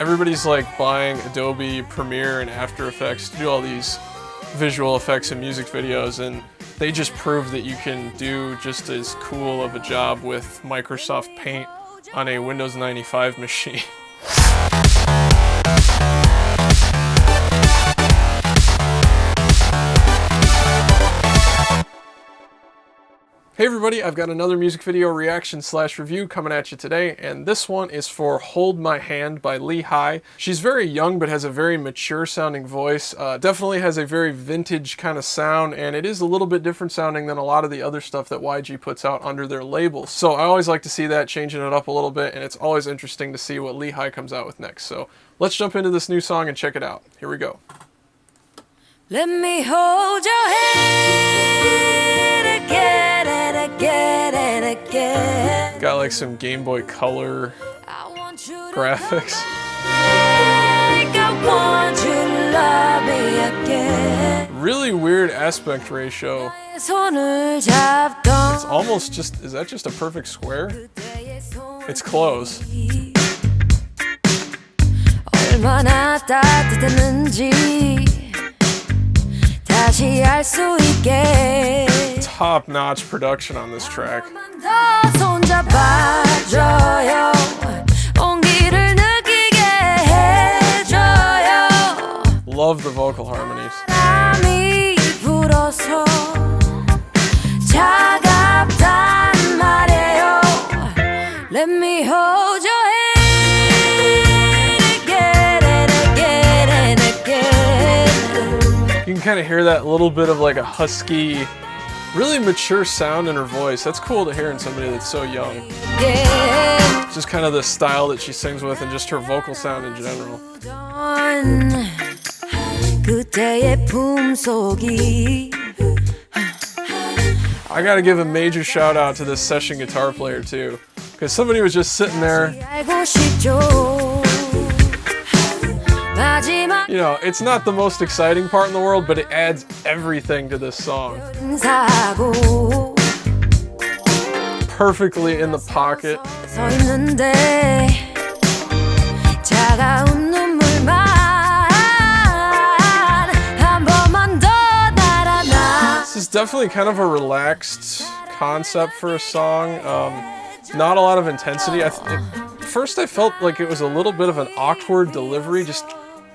everybody's like buying Adobe Premiere and After Effects to do all these visual effects and music videos, and they just prove that you can do just as cool of a job with Microsoft Paint on a Windows 95 machine. Hey everybody, I've got another music video reaction / review coming at you today, and this one is for Hold My Hand by Lee Hi. She's very young but has a very mature sounding voice, definitely has a very vintage kind of sound, and it is a little bit different sounding than a lot of the other stuff that YG puts out under their labels. So I always like to see that, changing it up a little bit, and it's always interesting to see what Lee Hi comes out with next. So let's jump into this new song and check it out. Here we go. Let me hold your hand again and again and again. Got like some Game Boy Color graphics. I want you to love me again. Really weird aspect ratio. It's almost just, is that just a perfect square? It's close. 얼마나 따뜻했는지 다시 알 수 있게. Top-notch production on this track. 손잡아줘요. 온기를 느끼게 해줘요. Love the vocal harmonies. 바람이 불어서 차갑단 말이에요. Let me hold your hand again and again and again. You can kind of hear that little bit of like a husky, really mature sound in her voice. That's cool to hear in somebody that's so young. Just kind of the style that she sings with and just her vocal sound in general. I gotta give a major shout out to this session guitar player too, because somebody was just sitting there. You know, it's not the most exciting part in the world, but it adds everything to this song. Perfectly in the pocket. This is definitely kind of a relaxed concept for a song. Not a lot of intensity. First I felt like it was a little bit of an awkward delivery, just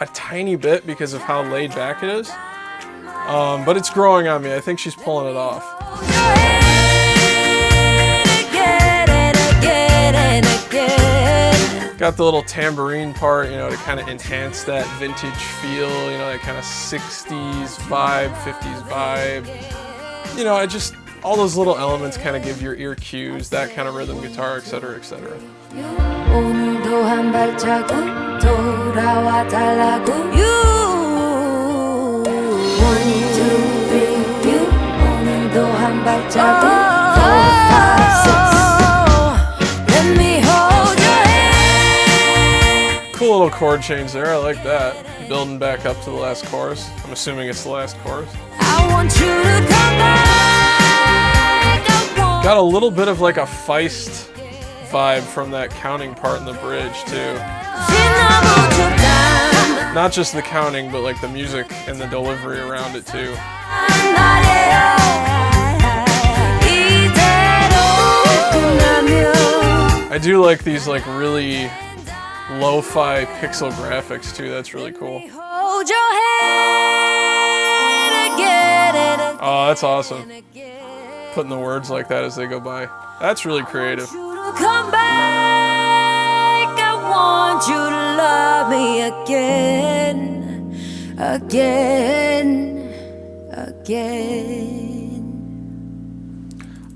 a tiny bit because of how laid back it is. But it's growing on me. I think she's pulling it off. Got the little tambourine part, you know, to kind of enhance that vintage feel, you know, that kind of 60s vibe, 50s vibe. You know, I just, all those little elements kind of give your ear cues, that kind of rhythm guitar, etc., etc. 오늘도 한 발자국 돌아와 달라고 you 1, 2, 3 you 오늘도 한 발자국 4, 5, 6 Let me hold your hand. Cool little chord change there, I like that. Building back up to the last chorus. I'm assuming it's the last chorus. I want you to come back. Got a little bit of like a Feist vibe from that counting part in the bridge too. Not just the counting, but like the music and the delivery around it too. I do like these like really lo-fi pixel graphics too, that's really cool. Oh, that's awesome. Putting the words like that as they go by. That's really creative. Come back, I want you to love me again, again, again.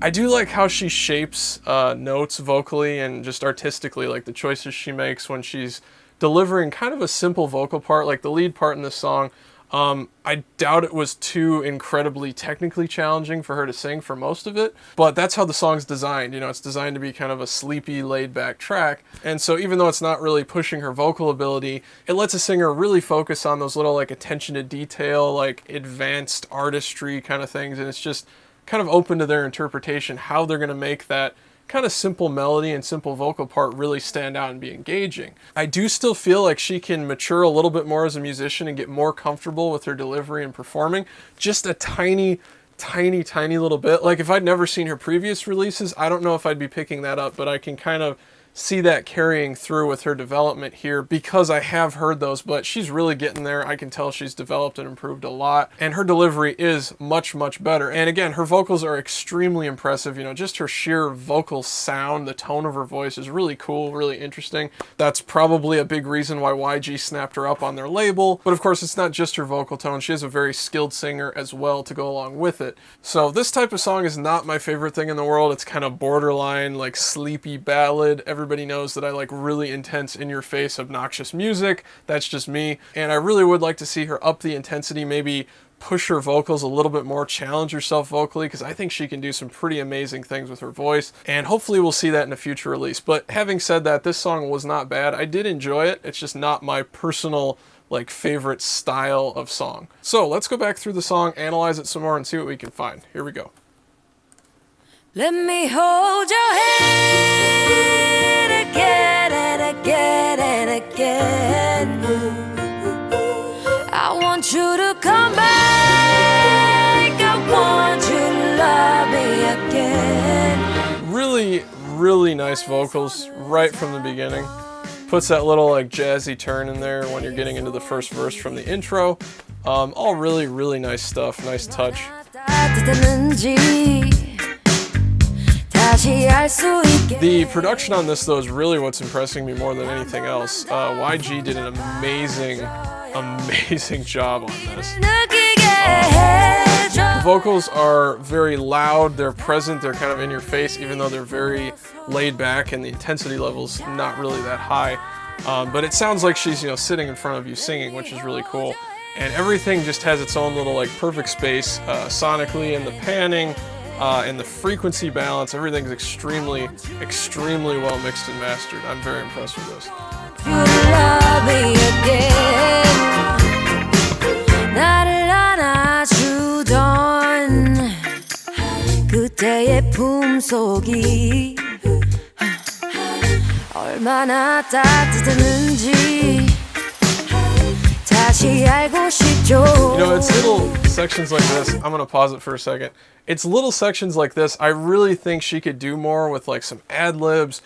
I do like how she shapes notes vocally and just artistically, like the choices she makes when she's delivering kind of a simple vocal part, like the lead part in this song. I doubt it was too incredibly technically challenging for her to sing for most of it, but that's how the song's designed. You know, it's designed to be kind of a sleepy, laid-back track, and so even though it's not really pushing her vocal ability, it lets a singer really focus on those little, like, attention to detail, like, advanced artistry kind of things, and it's just kind of open to their interpretation how they're going to make that kind of simple melody and simple vocal part really stand out and be engaging. I do still feel like she can mature a little bit more as a musician and get more comfortable with her delivery and performing. Just a tiny little bit. Like if I'd never seen her previous releases, I don't know if I'd be picking that up, but I can kind of see that carrying through with her development here because I have heard those, but she's really getting there. I can tell she's developed and improved a lot, and her delivery is much better. And again, her vocals are extremely impressive. You know, just her sheer vocal sound, the tone of her voice is really cool, really interesting. That's probably a big reason why YG snapped her up on their label. But of course, it's not just her vocal tone. She is a very skilled singer as well to go along with it. So this type of song is not my favorite thing in the world. It's kind of borderline like sleepy ballad. Everybody knows that I like really intense, in-your-face, obnoxious music. That's just me. And I really would like to see her up the intensity, maybe push her vocals a little bit more, challenge herself vocally, because I think she can do some pretty amazing things with her voice. And hopefully we'll see that in a future release. But having said that, this song was not bad. I did enjoy it. It's just not my personal like favorite style of song. So let's go back through the song, analyze it some more, and see what we can find. Here we go. Let me hold your hand again and again and again. I want you to come back. I want you to love me again. Really nice vocals right from the beginning. Puts that little like jazzy turn in there when you're getting into the first verse from the intro. All really nice stuff, nice touch. The production on this though is really what's impressing me more than anything else. YG did an amazing job on this. The vocals are very loud, they're present, they're kind of in your face, even though they're very laid back and the intensity level's not really that high. But it sounds like she's, you know, sitting in front of you singing, which is really cool. And everything just has its own little like perfect space sonically, and the panning and the frequency balance, everything's extremely well mixed and mastered. I'm very impressed with this. You love me again. 나를 안아주던 그때의 품속이 얼마나 따뜻했는지 다시 알고 싶죠. You know, it's little sections like this. I'm gonna pause it for a second. It's little sections like this. I really think she could do more with like some ad-libs,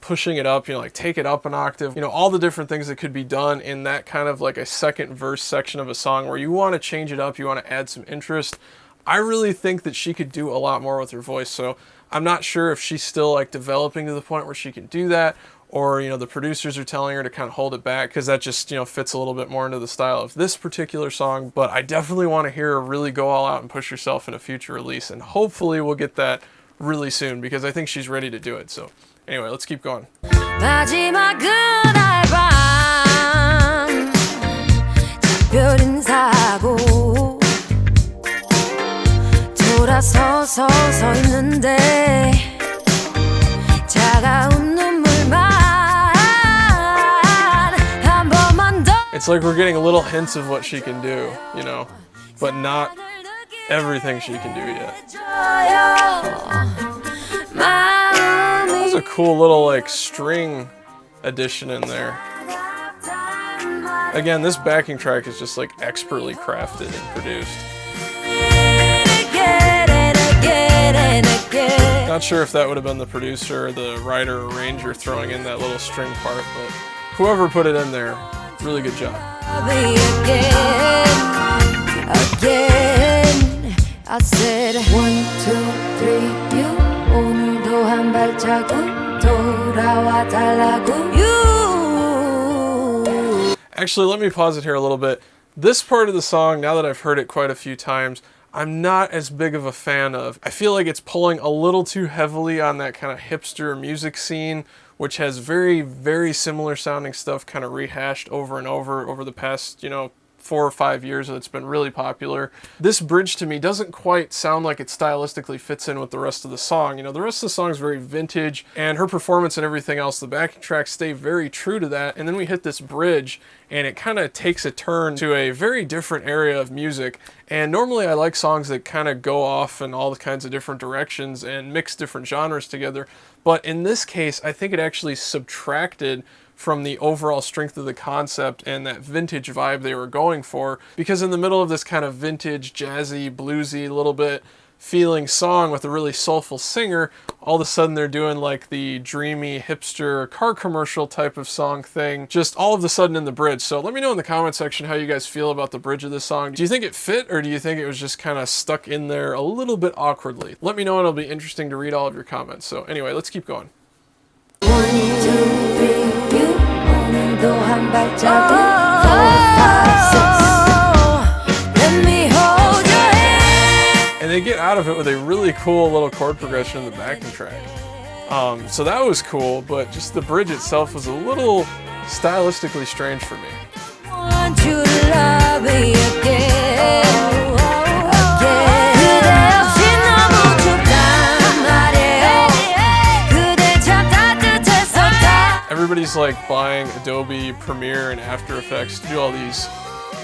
pushing it up, you know, like take it up an octave, you know, all the different things that could be done in that kind of like a second verse section of a song where you want to change it up, you want to add some interest. I really think that she could do a lot more with her voice. So I'm not sure if she's still like developing to the point where she can do that, or, you know, the producers are telling her to kind of hold it back because that just, you know, fits a little bit more into the style of this particular song. But I definitely want to hear her really go all out and push herself in a future release, and hopefully we'll get that really soon because I think she's ready to do it. So anyway, let's keep going. 마지막 그날 밤 작별 인사하고 돌아서서 서 있는데 차가운 눈물만 한 번만 더. It's like we're getting little hints of what she can do, you know, but not everything she can do yet. There's a cool little like string addition in there. Again, this backing track is just like expertly crafted and produced. Not sure if that would have been the producer or the writer or arranger throwing in that little string part, but whoever put it in there, really good job. I said 1, 2, 3, you 오늘도 한 발자국 돌아와 달라고 you. Actually, let me pause it here a little bit. This part of the song, now that I've heard it quite a few times, I'm not as big of a fan of. I feel like it's pulling a little too heavily on that kind of hipster music scene, which has very similar sounding stuff kind of rehashed over and over the past, you know, 4 or 5 years that it's been really popular. This bridge to me doesn't quite sound like it stylistically fits in with the rest of the song. You know, the rest of the song is very vintage, and her performance and everything else, the backing tracks stay very true to that. And then we hit this bridge, and it kind of takes a turn to a very different area of music. And normally I like songs that kind of go off in all the kinds of different directions and mix different genres together. But in this case, I think it actually subtracted from the overall strength of the concept and that vintage vibe they were going for. Because in the middle of this kind of vintage, jazzy, bluesy, little bit feeling song with a really soulful singer, all of a sudden they're doing like the dreamy hipster car commercial type of song thing, just all of a sudden in the bridge. So let me know in the comment section how you guys feel about the bridge of this song. Do you think it fit, or do you think it was just kind of stuck in there a little bit awkwardly? Let me know, and it'll be interesting to read all of your comments. So anyway, let's keep going. 1, 2, 3, you 오늘도 한 발자국 4, 5, 6 Let me hold your hand. And they get out of it with a really cool little chord progression in the backing track. So that was cool, but just the bridge itself was a little stylistically strange for me. Want you to love me again. Everybody's like buying Adobe Premiere and After Effects to do all these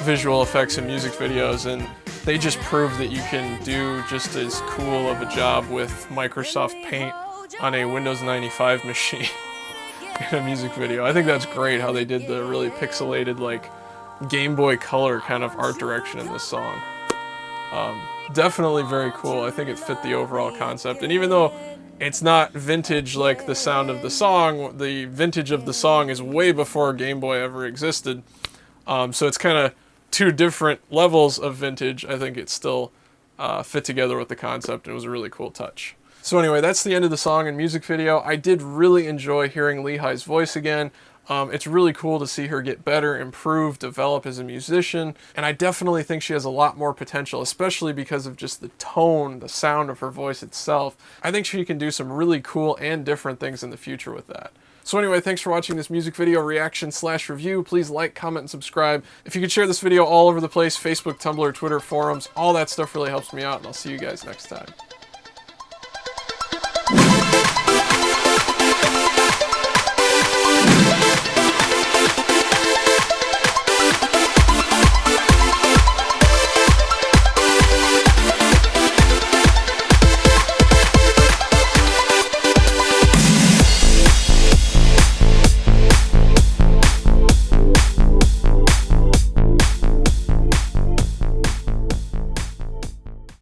visual effects and music videos, and they just proved that you can do just as cool of a job with Microsoft Paint on a Windows 95 machine in a music video. I think that's great how they did the really pixelated, like Game Boy Color kind of art direction in this song. Definitely very cool. I think it fit the overall concept, and even though it's not vintage like the sound of the song, the vintage of the song is way before Game Boy ever existed. So it's kind of two different levels of vintage. I think it still fit together with the concept. It was a really cool touch. So anyway, that's the end of the song and music video. I did really enjoy hearing Lehi's voice again. It's really cool to see her get better, improve, develop as a musician, and I definitely think she has a lot more potential, especially because of just the tone, the sound of her voice itself. I think she can do some really cool and different things in the future with that. So anyway, thanks for watching this music video reaction/review. Please like, comment, and subscribe. If you could share this video all over the place, Facebook, Tumblr, Twitter, forums, all that stuff really helps me out, and I'll see you guys next time.